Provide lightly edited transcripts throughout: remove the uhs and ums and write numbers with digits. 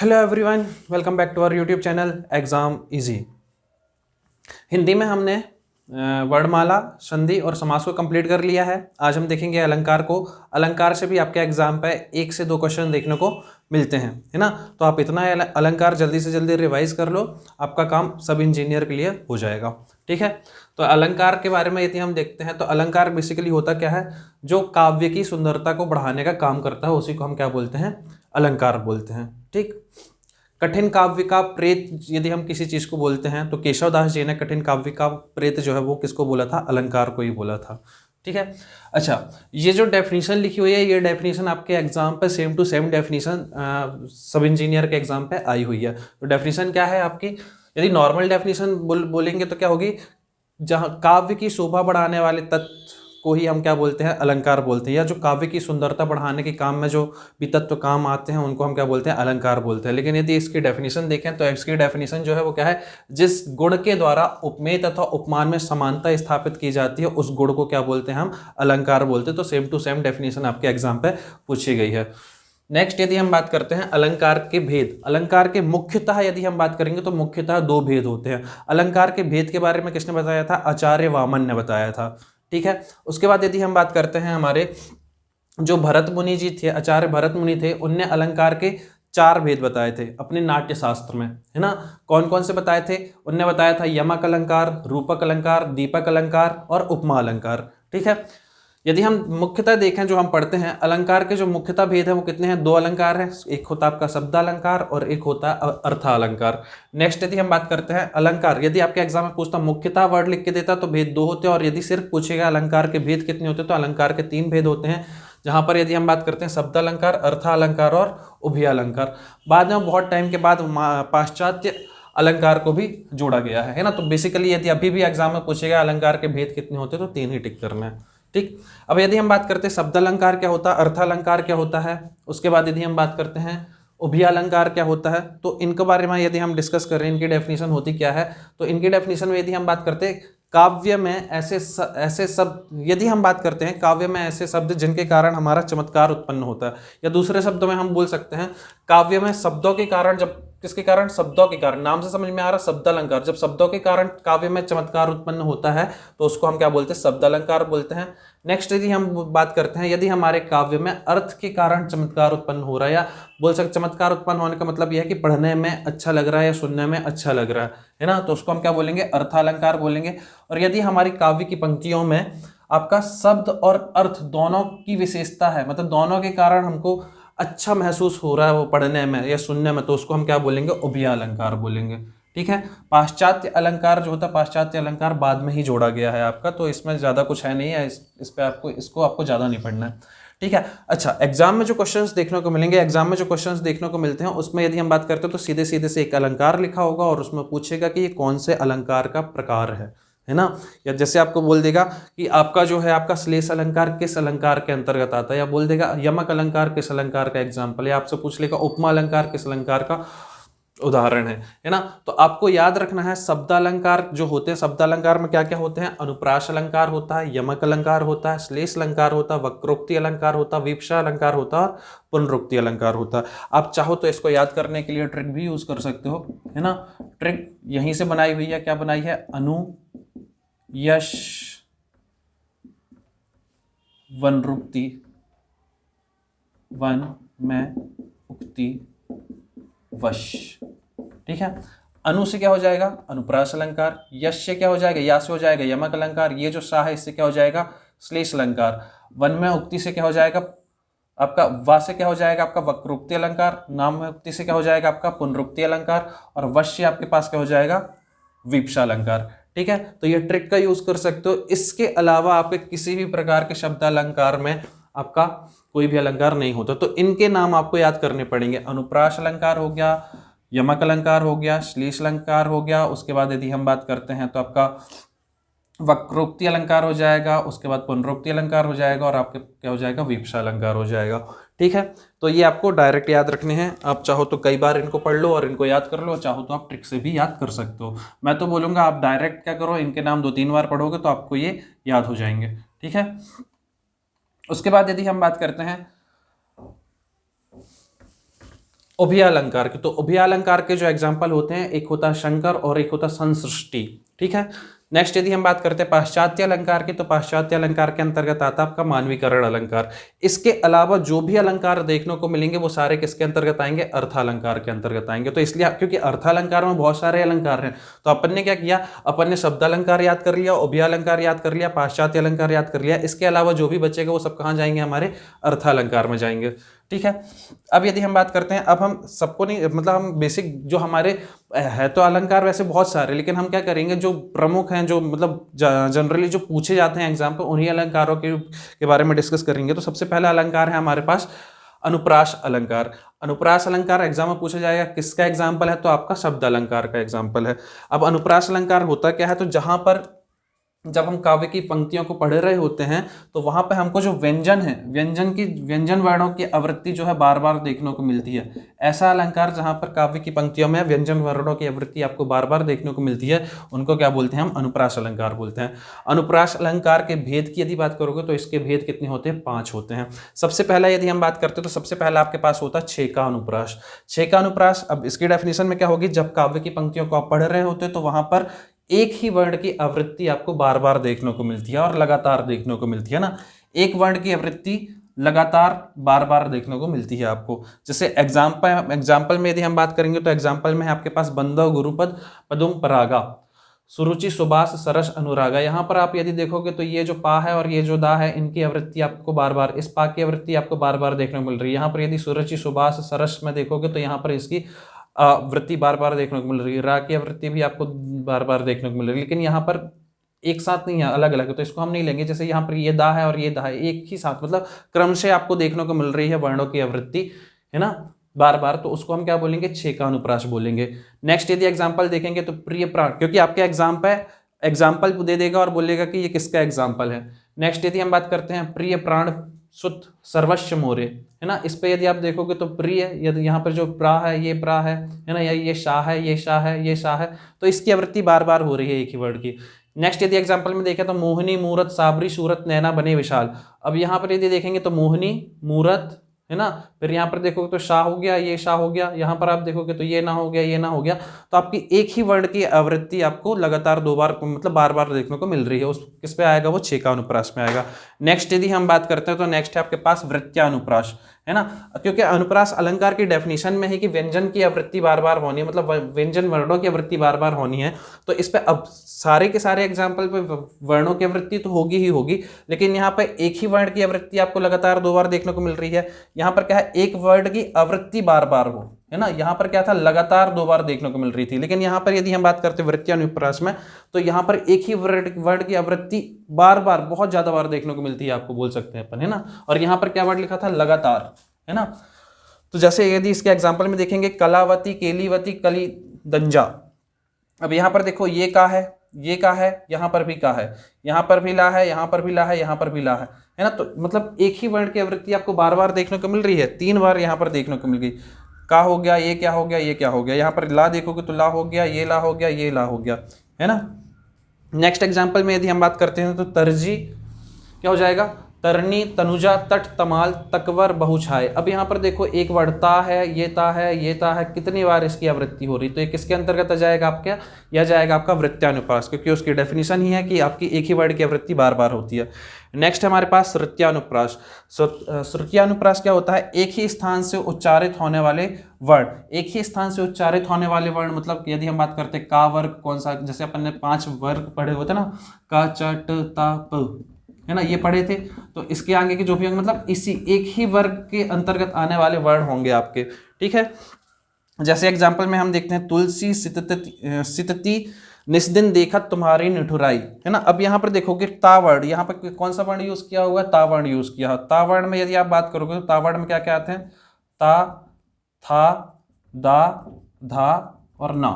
Hello everyone, welcome back to our YouTube channel exam easy. Hindi में हमने वर्णमाला, संधि और समास को कंप्लीट कर लिया है। आज हम देखेंगे अलंकार को। अलंकार से भी आपके एग्जाम पे 1 से 2 क्वेश्चन देखने को मिलते हैं, है ना। तो आप इतना अलंकार जल्दी से जल्दी रिवाइज कर लो, आपका काम सब इंजीनियर के लिए हो जाएगा। ठीक है, तो अलंकार के बारे में यदि हम देखते हैं तो अलंकार बेसिकली होता क्या है, जो काव्य की सुंदरता को बढ़ाने का काम करता है उसी को हम क्या बोलते हैं, अलंकार बोलते हैं। ठीक, कठिन काव्य का प्रेत यदि हम किसी चीज को बोलते हैं तो केशवदास जी ने कठिन काव्य का प्रेत जो है वो किसको बोला था, अलंकार को ही बोला था। ठीक है, अच्छा, ये जो डेफिनेशन लिखी हुई है ये डेफिनेशन आपके एग्जाम पे सेम टू सेम डेफिनेशन सब इंजीनियर के एग्जाम पे आई हुई है। तो डेफिनेशन क्या है आपकी, यदि नॉर्मल डेफिनेशन बोलेंगे तो क्या होगी, जहाँ काव्य की शोभा बढ़ाने वाले तत्व को ही हम क्या बोलते हैं, अलंकार बोलते हैं, या जो काव्य की सुंदरता बढ़ाने के काम में जो भी तत्व काम आते हैं उनको हम क्या बोलते हैं, अलंकार बोलते हैं। लेकिन यदि इसकी डेफिनेशन देखें तो इसकी डेफिनेशन जो है वो क्या है, जिस गुण के द्वारा उपमेय तथा उपमान में समानता स्थापित की जाती है उस गुण को क्या बोलते हैं, हम अलंकार बोलते हैं। तो सेम टू सेम डेफिनेशन आपके एग्जाम पे पूछी गई है। नेक्स्ट यदि हम बात करते हैं अलंकार के भेद, अलंकार के मुख्यतः यदि हम बात करेंगे तो मुख्यतः 2 भेद होते हैं। अलंकार के भेद के बारे में किसने बताया था, आचार्य वामन ने बताया था। ठीक है, उसके बाद यदि हम बात करते हैं हमारे जो भरत मुनि जी थे, आचार्य भरत मुनि थे, उनने अलंकार के 4 भेद बताए थे अपने नाट्य शास्त्र में, है ना। कौन कौन से बताए थे, उनने बताया था यमक अलंकार, रूपक अलंकार, दीपक अलंकार और उपमा अलंकार। ठीक है, यदि हम मुख्यतः देखें जो हम पढ़ते हैं अलंकार के जो मुख्यतः भेद है वो कितने हैं, 2 अलंकार हैं, एक होता है आपका शब्द अलंकार और एक होता है अर्थ अलंकार। नेक्स्ट यदि हम बात करते हैं अलंकार, यदि आपके एग्जाम में पूछता मुख्यतः वर्ड लिख के देता तो भेद 2 होते हैं, और यदि सिर्फ पूछेगा अलंकार के भेद कितने होते हैं तो अलंकार के 3 भेद होते हैं। जहां पर यदि हम बात करते हैं शब्द अलंकार, अर्थ अलंकार और उभय अलंकार। बाद में बहुत टाइम के बाद पाश्चात्य अलंकार को भी जोड़ा गया है ना। तो बेसिकली यदि अभी भी एग्जाम में पूछेगा अलंकार के भेद कितने होते हैं तो 3 ही टिक करना है। ठीक, अब यदि हम बात करते हैं शब्द अलंकार क्या होता है, अर्थ अलंकार क्या होता है, उसके बाद यदि हम बात करते हैं उभय अलंकार क्या होता है, तो इनके बारे में यदि हम डिस्कस करें इनकी डेफिनेशन होती क्या है, तो इनकी डेफिनेशन में यदि हम बात करते हैं काव्य में ऐसे शब्द, यदि हम बात करते हैं काव्य में ऐसे शब्द जिनके कारण हमारा चमत्कार उत्पन्न होता है, या दूसरे शब्दों में हम बोल सकते हैं काव्य में शब्दों के कारण, जब किसके कारण, शब्दों के कारण, नाम से समझ में आ रहा शब्द अलंकार, जब शब्दों के कारण काव्य में चमत्कार उत्पन्न होता है तो उसको हम क्या बोलते हैं, शब्द अलंकार बोलते हैं। नेक्स्ट यदि हम बात करते हैं यदि हमारे काव्य में अर्थ के कारण चमत्कार उत्पन्न हो रहा है, या बोल सकते चमत्कार उत्पन्न होने का मतलब यह है कि पढ़ने में अच्छा लग रहा है या सुनने में अच्छा लग रहा है ना, तो उसको हम क्या बोलेंगे, अर्थालंकार बोलेंगे। और यदि हमारी काव्य की पंक्तियों में आपका शब्द और अर्थ दोनों की विशेषता है, मतलब दोनों के कारण हमको अच्छा महसूस हो रहा है वो पढ़ने में या सुनने में, तो उसको हम क्या बोलेंगे, उभय अलंकार बोलेंगे। ठीक है, पाश्चात्य अलंकार जो होता है, पाश्चात्य अलंकार बाद में ही जोड़ा गया है आपका, तो इसमें ज़्यादा कुछ है नहीं है, इस पे आपको ज़्यादा नहीं पढ़ना है। ठीक है, अच्छा, एग्जाम में जो क्वेश्चंस देखने को मिलेंगे, एग्जाम में जो क्वेश्चंस देखने को मिलते हैं उसमें यदि हम बात करते हैं तो सीधे सीधे से एक अलंकार लिखा होगा और उसमें पूछेगा कि ये कौन से अलंकार का प्रकार है ना। या जैसे आपको बोल देगा कि आपका जो है आपका श्लेष अलंकार किस अलंकार के अंतर्गत आता है, या बोल देगा यमक अलंकार किस अलंकार का एग्जाम्पल, या आपसे पूछ लेगा उपमा अलंकार किस अलंकार का उदाहरण है ना। तो आपको याद रखना है शब्द अलंकार जो होते हैं, शब्द अलंकार में क्या क्या होते हैं, अनुप्रास अलंकार होता है, यमक अलंकार होता है, श्लेष अलंकार होता है, वक्रोक्ति अलंकार होता है, विवक्षा अलंकार होता है और पुनरुक्ति अलंकार होता है। आप चाहो तो इसको याद करने के लिए ट्रिक भी यूज कर सकते हो, है ना। ट्रिक यहीं से बनाई हुई है, क्या बनाई है, अनु यश वनरुक्ति, वन में उक्ति वश। ठीक है, अनु से क्या हो जाएगा, अनुप्रास अलंकार, यश से क्या हो जाएगा, या से हो जाएगा यमक अलंकार, ये जो सा है इससे क्या हो जाएगा, श्लेष अलंकार, वन में उक्ति से क्या हो जाएगा आपका, वा से क्या हो जाएगा आपका वक्रोक्ति अलंकार, नाम में उक्ति से क्या हो जाएगा आपका पुनरुक्ति अलंकार, और वश से आपके पास क्या हो जाएगा, विवक्षा अलंकार। ठीक है, तो ये ट्रिक का यूज कर सकते हो। इसके अलावा आपके किसी भी प्रकार के शब्द अलंकार में आपका कोई भी अलंकार नहीं होता, तो इनके नाम आपको याद करने पड़ेंगे। अनुप्रास अलंकार हो गया, यमक अलंकार हो गया, श्लेष अलंकार हो गया, उसके बाद यदि हम बात करते हैं तो आपका वक्रोक्ति अलंकार हो जाएगा, उसके बाद पुनरुक्ति अलंकार हो जाएगा, और आपके क्या हो जाएगा, विवक्षा अलंकार हो जाएगा। ठीक है, तो ये आपको डायरेक्ट याद रखने हैं। आप चाहो तो कई बार इनको पढ़ लो और इनको याद कर लो, चाहो तो आप ट्रिक से भी याद कर सकते हो। मैं तो बोलूंगा आप डायरेक्ट क्या करो, इनके नाम 2-3 बार पढ़ोगे तो आपको ये याद हो जाएंगे। ठीक है, उसके बाद यदि हम बात करते हैं उभयालंकार की। तो उभयालंकार के जो एग्जाम्पल होते हैं, एक होता है शंकर और एक होता है संसृष्टि। ठीक है। नेक्स्ट यदि हम बात करते हैं पाश्चात्य अलंकार की, तो पाश्चात्य अलंकार के अंतर्गत आता है आपका मानवीकरण अलंकार। इसके अलावा जो भी अलंकार देखने को मिलेंगे वो सारे किसके अंतर्गत आएंगे, अर्थालंकार के अंतर्गत आएंगे। तो इसलिए क्योंकि अर्थालंकार में बहुत सारे अलंकार हैं, तो अपन ने क्या किया, अपन ने शब्दालंकार याद कर लिया, उभयालंकार याद कर लिया, पाश्चात्य अलंकार याद कर लिया। इसके अलावा जो भी बचेगा वो सब कहाँ जाएंगे, हमारे अर्थालंकार में जाएंगे। ठीक है। अब यदि हम बात करते हैं, अब हम सबको नहीं, मतलब हम बेसिक जो हमारे है तो अलंकार वैसे बहुत सारे, लेकिन हम क्या करेंगे, जो प्रमुख हैं, जो मतलब जनरली जो पूछे जाते हैं एग्जाम पे, उन्हीं अलंकारों के बारे में डिस्कस करेंगे। तो सबसे पहला अलंकार है हमारे पास अनुप्रास अलंकार। अनुप्रास अलंकार एग्जाम में पूछा जाएगा, किसका एग्जाम्पल है, तो आपका शब्द अलंकार का एग्जाम्पल है। अब अनुप्रास अलंकार होता क्या है, तो जहां पर जब हम काव्य की पंक्तियों को पढ़ रहे होते हैं तो वहां पे हमको जो व्यंजन है, व्यंजन वर्णों की आवृत्ति जो है बार बार देखने को मिलती है। ऐसा अलंकार जहां पर काव्य की पंक्तियों में व्यंजन वर्णों की आवृत्ति आपको बार बार देखने को मिलती है, उनको क्या बोलते हैं, हम अनुप्रास अलंकार बोलते हैं। अनुप्रास अलंकार के भेद की यदि बात करोगे तो इसके भेद कितने होते हैं, 5 होते हैं। सबसे पहला यदि हम बात करते हैं तो सबसे पहला आपके पास होता है छेका अनुप्रास। छेका अनुप्रास, अब इसकी डेफिनेशन में क्या होगी, जब काव्य की पंक्तियों को आप पढ़ रहे होते हैं तो वहां पर एक ही वर्ण की आवृत्ति आपको बार बार देखने को मिलती है और लगातार देखने को मिलती है ना। एक वर्ण की आवृत्ति लगातार बार बार देखने को मिलती है आपको। जैसे एग्जाम्पल में यदि हम बात करेंगे तो एग्जाम्पल में है आपके पास बंधव गुरुपद पदुम परागा, सुरुचि सुबास सरस अनुरागा। यहाँ पर आप यदि देखोगे तो ये जो पा है और ये जो दा है, इनकी आवृत्ति आपको बार बार, इस पा की आवृत्ति आपको बार बार देखने को मिल रही है। यहाँ पर यदि सुरुचि सुबास सरस में देखोगे तो यहाँ पर इसकी वृत्ति बार बार देखने को मिल रही है, रा की आवृत्ति भी आपको बार बार देखने को मिल रही है, लेकिन यहाँ पर एक साथ नहीं है, अलग अलग है, तो इसको हम नहीं लेंगे। जैसे यहाँ पर ये दा है और ये दा है, एक ही साथ, मतलब क्रम से आपको देखने को मिल रही है वर्णों की आवृत्ति, है ना, बार बार, तो उसको हम क्या बोलेंगे, छेका अनुप्रास बोलेंगे। नेक्स्ट यदि एग्जाम्पल देखेंगे तो प्रिय प्राण, क्योंकि आपके एग्जाम्पल दे देगा और बोलेगा कि ये किसका एग्जाम्पल है। नेक्स्ट यदि हम बात करते हैं प्रिय प्राण सुत सर्वस्व मोरे, है ना, इस पे यदि आप देखोगे तो प्रिय, यदि यहाँ पर जो प्रा है ये प्रा है ना, ये शाह है, ये शाह है, ये शाह है, तो इसकी आवृत्ति बार बार हो रही है एक ही वर्ड की। नेक्स्ट यदि एग्जाम्पल में देखें तो मोहिनी मूरत साबरी सूरत नैना बने विशाल। अब यहाँ पर यदि देखेंगे तो मोहिनी मूरत, है ना, फिर यहाँ पर देखोगे तो शाह हो गया, ये शाह हो गया, यहाँ पर आप देखोगे तो ये ना हो गया, ये ना हो गया, तो आपकी एक ही वर्ड की आवृत्ति आपको लगातार 2 बार, मतलब बार बार देखने को मिल रही है। उस किस पे आएगा, वो छेका अनुप्रास में आएगा। नेक्स्ट यदि हम बात करते हैं तो नेक्स्ट है आपके पास वृत्त्यानुप्रास, है ना, क्योंकि अनुप्रास अलंकार की डेफिनेशन में है कि व्यंजन की आवृत्ति बार बार होनी है, मतलब व्यंजन वर्णों की आवृत्ति बार बार होनी है। तो इस पे अब सारे के सारे एग्जाम्पल पे वर्णों की आवृत्ति तो होगी ही होगी, लेकिन यहाँ पे एक ही वर्ण की आवृत्ति आपको लगातार 2 बार देखने को मिल रही है। यहाँ पर क्या है, एक वर्ड की आवृत्ति बार बार हो, है ना, यहाँ पर क्या था, लगातार 2 बार देखने को मिल रही थी। लेकिन यहाँ पर यदि हम बात करते हैं वृत्त्यानुप्रास में, तो यहाँ पर एक ही वर्ड की आवृत्ति बार बार, बहुत ज्यादा बार देखने को मिलती है, आपको बोल सकते हैं अपन, है ना। और यहाँ पर क्या वर्ड लिखा था, लगातार, है ना। तो जैसे यदि इसके एग्जाम्पल में देखेंगे कलावती केलीवती कली दंजा। अब यहाँ पर देखो ये का है, ये का है, यहाँ पर भी का है, यहाँ पर भी ला है, यहाँ पर भी ला है, यहाँ पर भी ला है ना। तो मतलब एक ही वर्ण की आवृत्ति आपको बार बार देखने को मिल रही है, 3 बार यहाँ पर देखने को मिल गई। का हो गया, ये क्या हो गया, ये क्या हो गया, यहाँ पर ला देखोगे तो ला हो गया, ये ला हो गया, ये ला हो गया, है ना। नेक्स्ट एग्जाम्पल में यदि हम बात करते हैं तो तरजी क्या हो जाएगा, तरनी तनुजा तट तमाल तकवर बहुछाए। अब यहाँ पर देखो एक वर्ड ता है, ये ता है, ये ता है, कितनी बार इसकी आवृत्ति हो रही, तो ये किसके अंतर्गत आ जाएगा, आपका यह जाएगा आपका वृत्त्यानुप्रास, क्योंकि उसकी डेफिनेशन ही है कि आपकी एक ही वर्ड की आवृत्ति बार बार होती है। नेक्स्ट हमारे पास श्रुत्यानुप्रास। श्रुत्यानुप्रास क्या होता है, एक ही स्थान से उच्चारित होने वाले वर्ण, एक ही स्थान से उच्चारित होने वाले वर्ण, मतलब यदि हम बात करते हैं का वर्ग कौन सा, जैसे अपन ने 5 वर्ग पढ़े होते ना, का च ट ता प, है ना, ये पढ़े थे, तो इसके आगे के जो भी होंगे मतलब इसी एक ही वर्ग के अंतर्गत आने वाले वर्ण होंगे आपके, ठीक है। जैसे एग्जाम्पल में हम देखते हैं तुलसी सितती निस्दिन देखत तुम्हारी निठुराई, है ना। अब यहाँ पर देखोगे ता वर्ण, यहाँ पर कौन सा वर्ण यूज किया हुआ, ता वर्ण यूज किया। ता वर्ण में यदि आप बात करोगे तो ता वर्ण में क्या क्या आते हैं, ता, था, दा, धा और ना,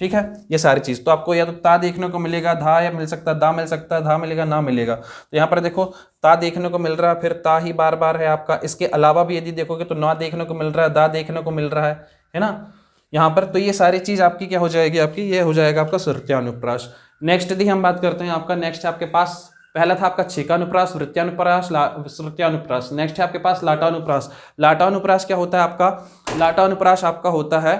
ठीक है, ये सारी चीज। तो आपको या तो ता देखने को मिलेगा, धा या मिल सकता है, दा मिल सकता है, धा मिलेगा, ना मिलेगा। तो यहाँ पर देखो ता देखने को मिल रहा है, फिर ता ही बार बार है आपका। इसके अलावा भी यदि देखोगे तो ना देखने को मिल रहा है, दा देखने को मिल रहा है ना, यहाँ पर। तो ये सारी चीज आपकी क्या हो जाएगी, आपकी ये हो जाएगा आपका श्रुत्यानुप्रास। नेक्स्ट यदि हम बात करते हैं आपका, नेक्स्ट आपके पास पहला था आपका छेकानुप्रास, वृत्त्यानुप्रास, श्रुत्यानुप्रास। नेक्स्ट है आपके पास लाटानुप्रास। लाटानुप्रास क्या होता है आपका, लाटा अनुप्रास आपका होता है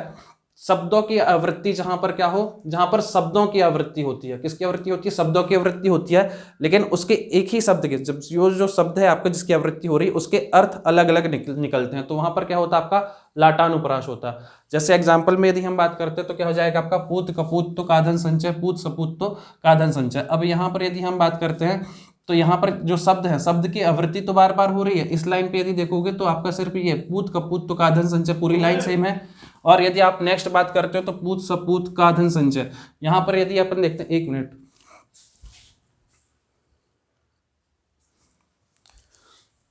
शब्दों की आवृत्ति, जहां पर क्या हो, जहां पर शब्दों की आवृत्ति होती है। किसकी आवृत्ति होती है? शब्दों की आवृत्ति होती है, लेकिन उसके एक ही शब्द के, जब जो शब्द है आपका जिसकी आवृत्ति हो रही है उसके अर्थ अलग अलग निकलते हैं, तो वहां पर क्या होता है? आपका लाटानुप्रास होता है। जैसे एग्जाम्पल में यदि हम बात करते हैं तो क्या हो जाएगा आपका पूत कपूत तो काधन संचय, पूत सपूत तो काधन संचय। अब यहाँ पर यदि हम बात करते हैं तो यहाँ पर जो शब्द है, शब्द की आवृत्ति तो बार बार हो रही है। इस लाइन पे यदि देखोगे तो आपका सिर्फ ये पूत कपूत तो काधन संचय पूरी लाइन सेम है। और यदि आप नेक्स्ट बात करते हो तो पूत सपूत काधन संचय, यहां पर यदि अपन देखते हैं, एक मिनट,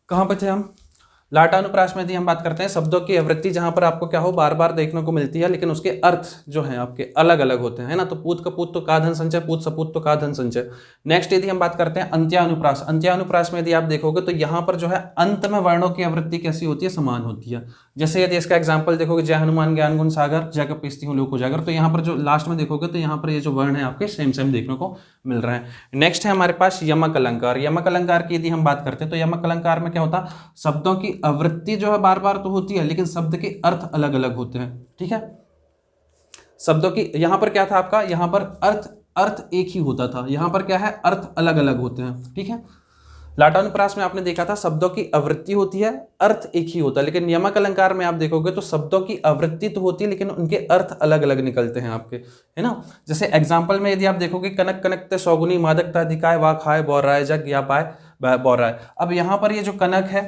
कहां पे थे हम? लाटानुप्रास में यदि हम बात करते हैं शब्दों की आवृत्ति जहां पर आपको क्या हो, बार बार देखने को मिलती है, लेकिन उसके अर्थ जो हैं आपके अलग अलग होते हैं, है ना। तो पूत कपूत तो काधन संचय, पूत सपूत तो काधन संचय। नेक्स्ट यदि हम बात करते हैं अंत्यानुप्रास, अंत्यानुप्रास में यदि आप देखोगे तो यहाँ पर जो है अंत में वर्णों की आवृत्ति कैसी होती है? समान होती है। जैसे यदि इसका एग्जाम्पल देखोगे, जय हनुमान ज्ञान गुण सागर, जय कपीसती हूँ लोक उजागर, तो यहाँ पर जो लास्ट में देखोगे तो यहाँ पर ये जो वर्ण है आपके सेम सेम देखने को मिल रहे हैं। नेक्स्ट है हमारे पास यमक अलंकार। यमक अलंकार की यदि हम बात करते हैं तो यमक अलंकार में क्या होता है? शब्दों की आवृत्ति जो है बार बार तो होती है, लेकिन शब्द के अर्थ अलग अलग होते हैं। ठीक है, शब्दों की, यहां पर क्या था आपका, यहां पर अर्थ एक ही होता था, यहां पर क्या है? अर्थ अलग अलग होते हैं। ठीक है, लाटानुप्रास में आपने देखा था शब्दों की आवृत्ति होती है, अर्थ एक ही होता है, लेकिन यमक अलंकार में आप देखोगे तो शब्दों की आवृत्ति तो होती है लेकिन उनके अर्थ अलग अलग निकलते हैं आपके, है ना। जैसे एग्जाम्पल में यदि आप देखोगे, कनक कनकते सौगुनी मादकता दिखाए वा खाए बौराए जग या पाए बौराए। अब यहाँ पर ये जो कनक है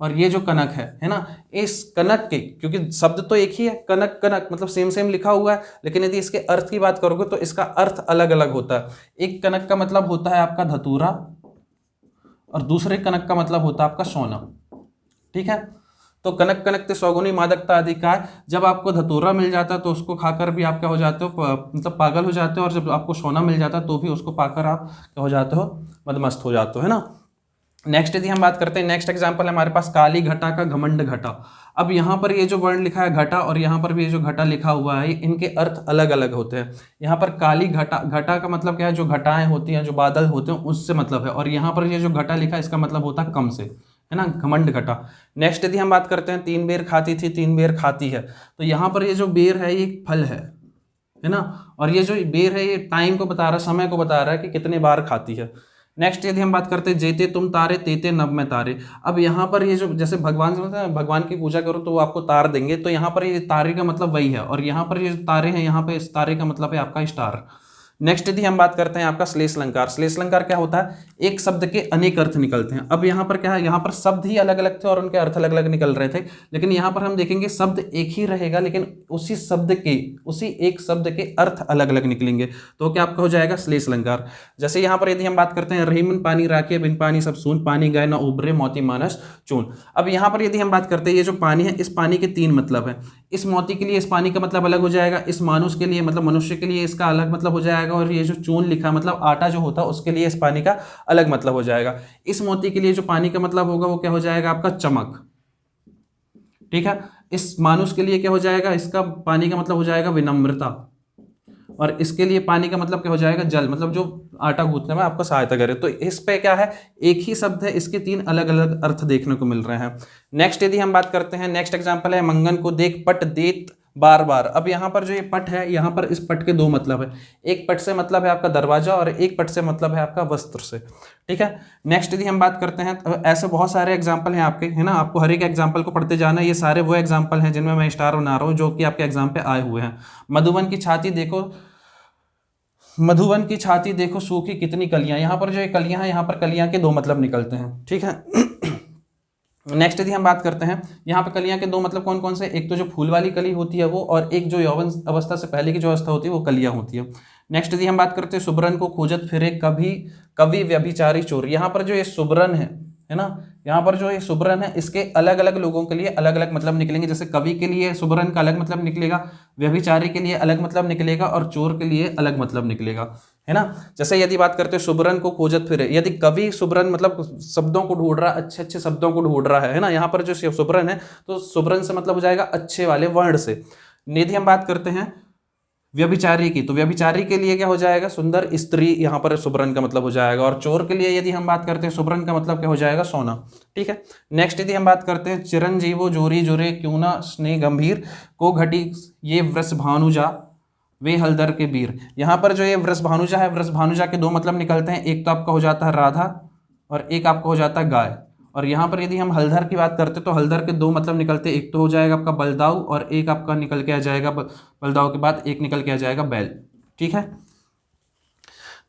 और ये जो कनक है ना, इस कनक के, क्योंकि शब्द तो एक ही है, कनक कनक मतलब सेम सेम लिखा हुआ है, लेकिन यदि इसके अर्थ की बात करोगे तो इसका अर्थ अलग अलग होता है। एक कनक का मतलब होता है आपका धतूरा और दूसरे कनक का मतलब होता है आपका सोना। ठीक है, तो कनक कनकते सौगुनी मादकता अधिकार, जब आपको धतूरा मिल जाता है तो उसको खाकर भी आप क्या हो जाते हो, मतलब पागल हो जाते हो, और जब आपको सोना मिल जाता है तो भी उसको पाकर आप क्या हो जाते हो? मदमस्त हो जाते हो, है ना। नेक्स्ट यदि हम बात करते हैं, नेक्स्ट एग्जांपल है हमारे पास काली घटा का घमंड घटा। अब यहाँ पर ये जो वर्ण लिखा है घटा और यहाँ पर भी ये जो घटा लिखा हुआ है, इनके अर्थ अलग अलग होते हैं। यहाँ पर काली घटा, घटा का मतलब क्या है? जो घटाएं होती हैं, जो बादल होते हैं, उससे मतलब है। और यहाँ पर ये जो घटा लिखा है इसका मतलब होता है कम से, है ना, घमंड घटा। नेक्स्ट यदि हम बात करते हैं, तीन बेर खाती थी तीन बेर खाती है, तो यहाँ पर ये जो बेर है ये फल है ना, और ये जो बेर है ये टाइम को बता रहा है, समय को बता रहा है कि कितने बार खाती है। नेक्स्ट यदि हम बात करते हैं, जेते तुम तारे तेते नभ में तारे। अब यहाँ पर ये जो, जैसे भगवान से भगवान की पूजा करो तो वो आपको तार देंगे, तो यहाँ पर ये तारे का मतलब वही है, और यहाँ पर ये तारे हैं, यहाँ पे इस तारे का मतलब है आपका स्टार। नेक्स्ट यदि हम बात करते हैं आपका श्लेष अलंकार। श्लेष अलंकार क्या होता है? एक शब्द के अनेक अर्थ निकलते हैं। अब यहाँ पर क्या है? यहाँ पर शब्द ही अलग अलग थे और उनके अर्थ अलग अलग निकल रहे थे, लेकिन यहाँ पर हम देखेंगे शब्द एक ही रहेगा, लेकिन उसी एक शब्द के अर्थ अलग अलग निकलेंगे, तो क्या आपका हो जाएगा? श्लेष अलंकार। जैसे यहाँ पर यदि हम बात करते हैं, रहीमन पानी राखे बिन पानी सब सून, पानी गए न उबरे मोती मानस चून। अब यहाँ पर यदि हम बात करते हैं, ये जो पानी है, इस पानी के तीन मतलब है। इस मोती के लिए इस पानी का मतलब अलग हो जाएगा, इस मानुष के लिए मतलब मनुष्य के लिए इसका अलग मतलब हो जाएगा, और ये जो चून लिखा मतलब आटा जो होता है उसके लिए इस पानी का अलग मतलब हो जाएगा। इस मोती के लिए जो पानी का मतलब होगा वो क्या हो जाएगा? आपका चमक। ठीक है, इस मानुष के लिए क्या हो जाएगा? इसका पानी का मतलब हो जाएगा विनम्रता, और इसके लिए पानी का मतलब क्या हो जाएगा? जल, मतलब जो आटा गूंथने में आपको सहायता करे। तो इस पे क्या है? एक ही शब्द है, इसके तीन अलग अलग अर्थ देखने को मिल रहे हैं। नेक्स्ट यदि हम बात करते हैं, नेक्स्ट एग्जांपल है मंगन को देख पट देत बार बार। अब यहाँ पर जो ये पट है, यहाँ पर इस पट के दो मतलब है, एक पट से मतलब है आपका दरवाजा और एक पट से मतलब है आपका वस्त्र से। ठीक है, नेक्स्ट यदि हम बात करते हैं, तो ऐसे बहुत सारे एग्जाम्पल हैं आपके, है ना, आपको हर एक एग्जाम्पल को पढ़ते जाना है। ये सारे वो एग्जाम्पल हैं जिनमें मैं स्टार बना रहा हूँ, जो कि आपके एग्जाम पे आए हुए हैं। मधुवन की छाती देखो, मधुवन की छाती देखो सूखी कितनी कलियां। यहाँ पर जो ये कलियां हैं, यहाँ पर कलियां के दो मतलब निकलते हैं। ठीक है, नेक्स्ट यदि हम बात करते हैं, यहाँ पे कलियां के दो मतलब कौन कौन से? एक तो जो फूल वाली कली होती है वो, और एक जो यौवन अवस्था से पहले की जो अवस्था होती है वो कलियां होती है। नेक्स्ट यदि हम बात करते हैं, सुबरन को खोजत फिरे कभी कवि व्यभिचारी चोर। यहाँ पर जो ये सुबरन है ना, यहाँ पर जो ये सुबरन है, इसके अलग अलग लोगों के लिए अलग अलग मतलब निकलेंगे। जैसे कवि के लिए सुबरन का अलग मतलब निकलेगा, व्यभिचारी के लिए अलग मतलब निकलेगा, और चोर के लिए अलग मतलब निकलेगा, है ना। जैसे यदि बात करते हैं सुबरन को खोजत फिरे, यदि कवि सुबरन मतलब शब्दों को ढूंढ रहा है, अच्छे अच्छे शब्दों को ढूंढ रहा है ना, यहाँ पर जो सुबरन है तो सुबरन से मतलब हो जाएगा अच्छे वाले वर्ण से। यदि हम बात करते हैं व्यभिचारी की, तो व्यभिचारी के लिए क्या हो जाएगा, सुंदर स्त्री, यहाँ पर शुभ्रन का मतलब हो जाएगा। और चोर के लिए यदि हम बात करते हैं शुभ्रन का मतलब क्या हो जाएगा, सोना। ठीक है। नेक्स्ट यदि हम बात करते हैं चिरंजीवो जोरी जुरे क्यों ना स्नेह गंभीर को घटी ये वृष भानुजा वे हलदर के वीर। यहाँ पर जो ये वृष भानुजा है, वृष भानुजा के दो मतलब निकलते हैं, एक तो आपका हो जाता है राधा और एक आपका हो जाता है गाय। और यहाँ पर यदि हम हलधर की बात करते हैं तो हलधर के दो मतलब निकलते हैं, एक तो हो जाएगा आपका बलदाऊ और एक आपका निकल के आ जाएगा बलदाऊ के बाद एक निकल के आ जाएगा बैल। ठीक है।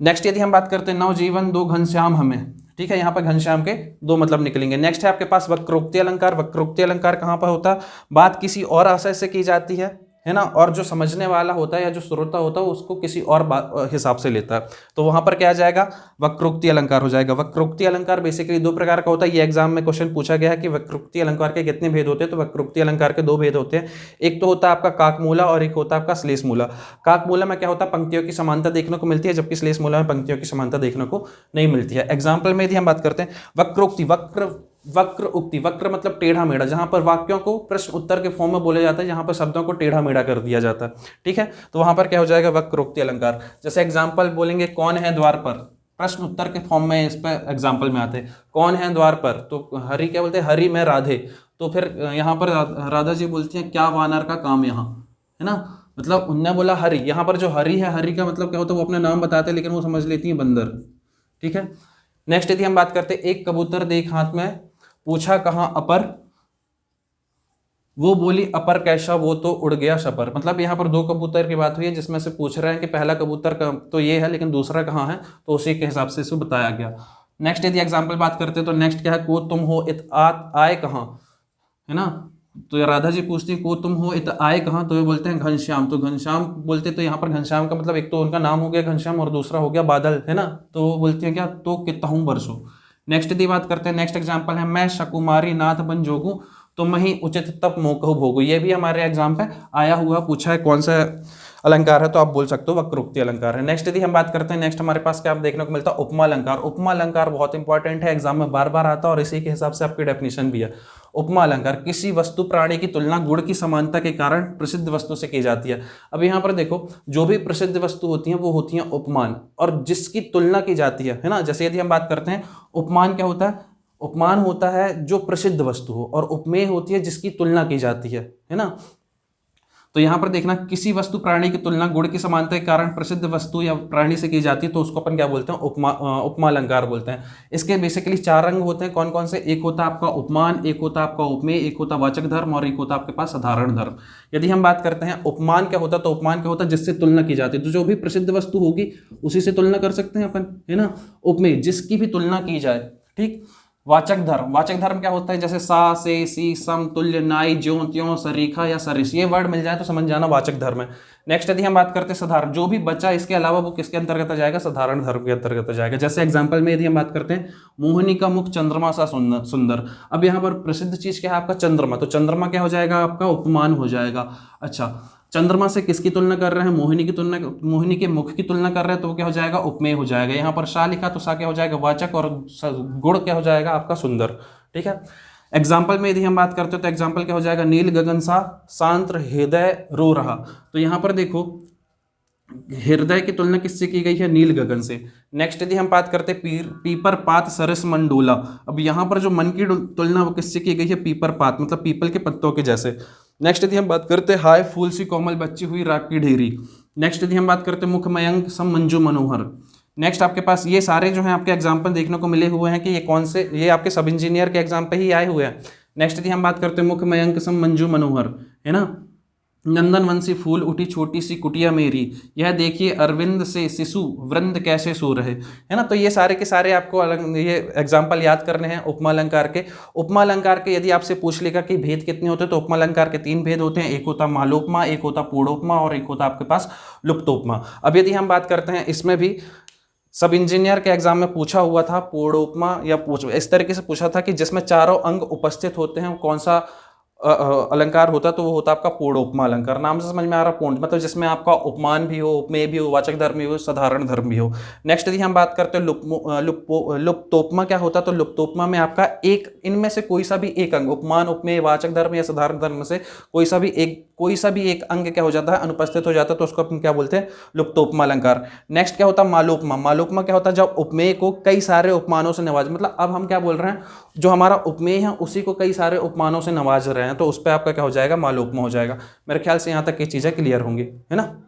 नेक्स्ट यदि हम बात करते हैं नवजीवन दो घनश्याम हमें। ठीक है, यहाँ पर घनश्याम के दो मतलब निकलेंगे। नेक्स्ट है आपके पास वक्रोक्ति अलंकार। वक्रोक्ति अलंकार कहाँ पर होता है, बात किसी और आशय से की जाती है ना, और जो समझने वाला होता है या जो श्रोता होता है उसको किसी और हिसाब से लेता है, तो वहां पर क्या आ जाएगा, वक्रोक्ति अलंकार हो जाएगा। वक्रोक्ति अलंकार बेसिकली दो प्रकार का होता है। ये एग्जाम में क्वेश्चन पूछा गया है कि वक्रोक्ति अलंकार के कितने भेद होते हैं, तो वक्रोक्ति अलंकार के दो भेद होते हैं। एक तो होता है आपका काकमूला और एक होता है आपका श्लेषमूला। काकमूला में क्या होता है, पंक्तियों की समानता देखने को मिलती है, जबकि श्लेषमूला में पंक्तियों की समानता देखने को नहीं मिलती है। एग्जाम्पल में यदि हम बात करते हैं वक्रोक्ति, वक्र उक्ति, वक्र मतलब टेढ़ा मेढ़ा, जहां पर वाक्यों को प्रश्न उत्तर के फॉर्म में बोला जाता है, जहां पर शब्दों को टेढ़ा मेढ़ा कर दिया जाता है। ठीक है, तो वहां पर क्या हो जाएगा, वक्रोक्ति अलंकार। जैसे एग्जाम्पल बोलेंगे कौन है द्वार पर, प्रश्न उत्तर के फॉर्म में इस पर एग्जाम्पल में आते हैं, कौन है द्वार पर, तो हरि क्या बोलते हैं, हरि में राधे। तो फिर यहाँ पर राधा जी बोलती हैं क्या वानर का काम यहाँ, है ना, मतलब उनने बोला हरि, यहाँ पर जो हरि है, हरि का मतलब क्या होता है, वो अपना नाम बताते हैं लेकिन वो समझ लेती है बंदर। ठीक है। नेक्स्ट यदि हम बात करते हैं एक कबूतर देख हाथ में पूछा कहाँ अपर, वो बोली अपर कैसा, वो तो उड़ गया सपर। मतलब यहाँ पर दो कबूतर की बात हुई है जिसमें से पूछ रहे हैं कि पहला कबूतर का तो ये है लेकिन दूसरा कहाँ है, तो उसी के हिसाब से इसको बताया गया। नेक्स्ट यदि एग्जाम्पल बात करते हैं तो नेक्स्ट क्या है, को तुम हो इत आए कहाँ, है ना, तो राधा जी पूछती है को तुम हो इत आए कहाँ, तो ये बोलते हैं घनश्याम। तो घनश्याम बोलते तो यहाँ पर घनश्याम का मतलब एक तो उनका नाम हो गया घनश्याम और दूसरा हो गया बादल, है ना, तो वो बोलती है क्या, तो कितना हूँ बरसों। नेक्स्ट यदि बात करते हैं, नेक्स्ट एग्जाम्पल है मैं शकुमारी नाथ बन जोगू तो मही उचित तप मोकहु भोगू। ये भी हमारे एग्जाम पे आया हुआ पूछा है कौन सा अलंकार है, तो आप बोल सकते हो वक्रोक्ति अलंकार है। नेक्स्ट यदि हम बात करते हैं, नेक्स्ट हमारे पास क्या आप देखने को मिलता है, उपमा अलंकार। उपमा अलंकार बहुत इंपॉर्टेंट है, एग्जाम में बार बार आता है और इसी के हिसाब से आपकी डेफिनेशन भी है। उपमा अलंकार किसी वस्तु प्राणी की तुलना गुण की समानता के कारण प्रसिद्ध वस्तु से की जाती है। अब यहाँ पर देखो जो भी प्रसिद्ध वस्तु होती है वो होती है उपमान, और जिसकी तुलना की जाती है ना, जैसे यदि हम बात करते हैं उपमान क्या होता है, उपमान होता है जो प्रसिद्ध वस्तु हो, और उपमेय होती है जिसकी तुलना की जाती है ना। तो यहाँ पर देखना किसी वस्तु प्राणी की तुलना गुण की समानता के कारण प्रसिद्ध वस्तु या प्राणी से की जाती है, तो उसको अपन क्या बोलते हैं, उपमा अलंकार बोलते हैं। इसके बेसिकली चार रंग होते हैं, कौन कौन से, एक होता है आपका उपमान, एक होता है आपका उपमेय, एक होता वाचक धर्म और एक होता आपके पास साधारण धर्म। यदि हम बात करते हैं उपमान क्या होता है, तो उपमान क्या होता है जिससे तुलना की जाती है, तो जो भी प्रसिद्ध वस्तु होगी उसी से तुलना कर सकते हैं अपन, है ना। उपमेय जिसकी भी तुलना की जाए, ठीक। वाचक धर्म, वाचक धर्म क्या होता है, जैसे सा से सी सम तुल्य नाई ज्यों त्यों सरीखा या सरिस, ये वर्ड मिल जाए तो समझ जाना वाचक धर्म है। नेक्स्ट यदि हम बात करते हैं साधारण, जो भी बचा इसके अलावा वो किसके अंतर्गत आ जाएगा, साधारण धर्म के अंतर्गत आ जाएगा। जैसे एग्जांपल में यदि हम बात करते हैं मोहिनी का मुख चंद्रमा सा सुंदर, अब यहाँ पर प्रसिद्ध चीज क्या है आपका, चंद्रमा, तो चंद्रमा क्या हो जाएगा आपका, उपमान हो जाएगा। अच्छा, चंद्रमा से किसकी तुलना कर रहे हैं, मोहिनी की तुलना, मोहिनी के मुख की तुलना कर रहे हैं, तो वो क्या हो जाएगा, उपमेय हो जाएगा। यहाँ पर सा लिखा तो सा क्या हो जाएगा, वाचक, और गुण क्या हो जाएगा आपका, सुंदर। ठीक है। एग्जाम्पल में यदि हम बात करते हो तो एग्जाम्पल क्या हो जाएगा, नील गगन सा शांत हृदय रो रहा, तो यहाँ पर देखो हृदय की तुलना किससे की गई है, नील गगन से। नेक्स्ट यदि हम बात करते हैं पीपर पात सरस मंडोला, अब यहाँ पर जो मन की तुलना वो किससे की गई है, पीपर पात मतलब पीपल के पत्तों के जैसे। नेक्स्ट यदि हम बात करते हैं हाय फूल सी कोमल बच्ची हुई राग की ढेरी। नेक्स्ट यदि हम बात करते हैं मुख मयंक सम मंजू मनोहर। नेक्स्ट आपके पास ये सारे जो हैं आपके एग्जाम्पल देखने को मिले हुए हैं कि ये कौन से, ये आपके सब इंजीनियर के एग्जाम पे ही आए हुए हैं। नेक्स्ट यदि हम बात करते हैं मुख मयंक सम मंजू मनोहर, है ना, नंदन वंशी फूल उठी छोटी सी कुटिया मेरी, यह देखिए अरविंद से शिशु वृंद कैसे सो रहे, है ना। तो ये सारे के सारे आपको ये एग्जाम्पल याद करने हैं उपमा अलंकार के। उपमा अलंकार के यदि आपसे पूछ लेगा कि भेद कितने होते हैं, तो उपमा अलंकार के 3 भेद होते हैं, एक होता मालोपमा, एक होता पूर्णोपमा और एक होता आपके पास लुप्तोपमा। अब यदि हम बात करते हैं, इसमें भी सब इंजीनियर के एग्जाम में पूछा हुआ था पूर्णोपमा, या इस तरीके से पूछा था कि जिसमें चारों अंग उपस्थित होते हैं कौन सा अलंकार होता, तो वो होता आपका पूर्णोपमा अलंकार। नाम से समझ में आ रहा, पूर्ण मतलब जिसमें आपका उपमान भी हो, उपमेय भी हो, वाचक धर्म भी हो, साधारण धर्म भी हो। नेक्स्ट यदि हम बात करते हैं लुप्तोपमा क्या होता है, तो लुप्तोपमा में आपका एक, इनमें से कोई सा भी एक अंग, उपमान उपमेय वाचक धर्म या साधारण धर्म में से कोई सा भी एक कोई सा भी एक अंग क्या हो जाता है, अनुपस्थित हो जाता है, तो उसको अपन क्या बोलते हैं, लुप्तोपमा अलंकार। नेक्स्ट क्या होता है, मालोपमा। मालोपमा क्या होता है, जब उपमेय को कई सारे उपमानों से नवाज, मतलब अब हम क्या बोल रहे हैं, जो हमारा उपमेय है उसी को कई सारे उपमानों से नवाज रहे हैं, तो उस पर आपका क्या हो जाएगा, मालोपमा हो जाएगा। मेरे ख्याल से यहाँ तक ये चीज़ें क्लियर होंगी, है ना।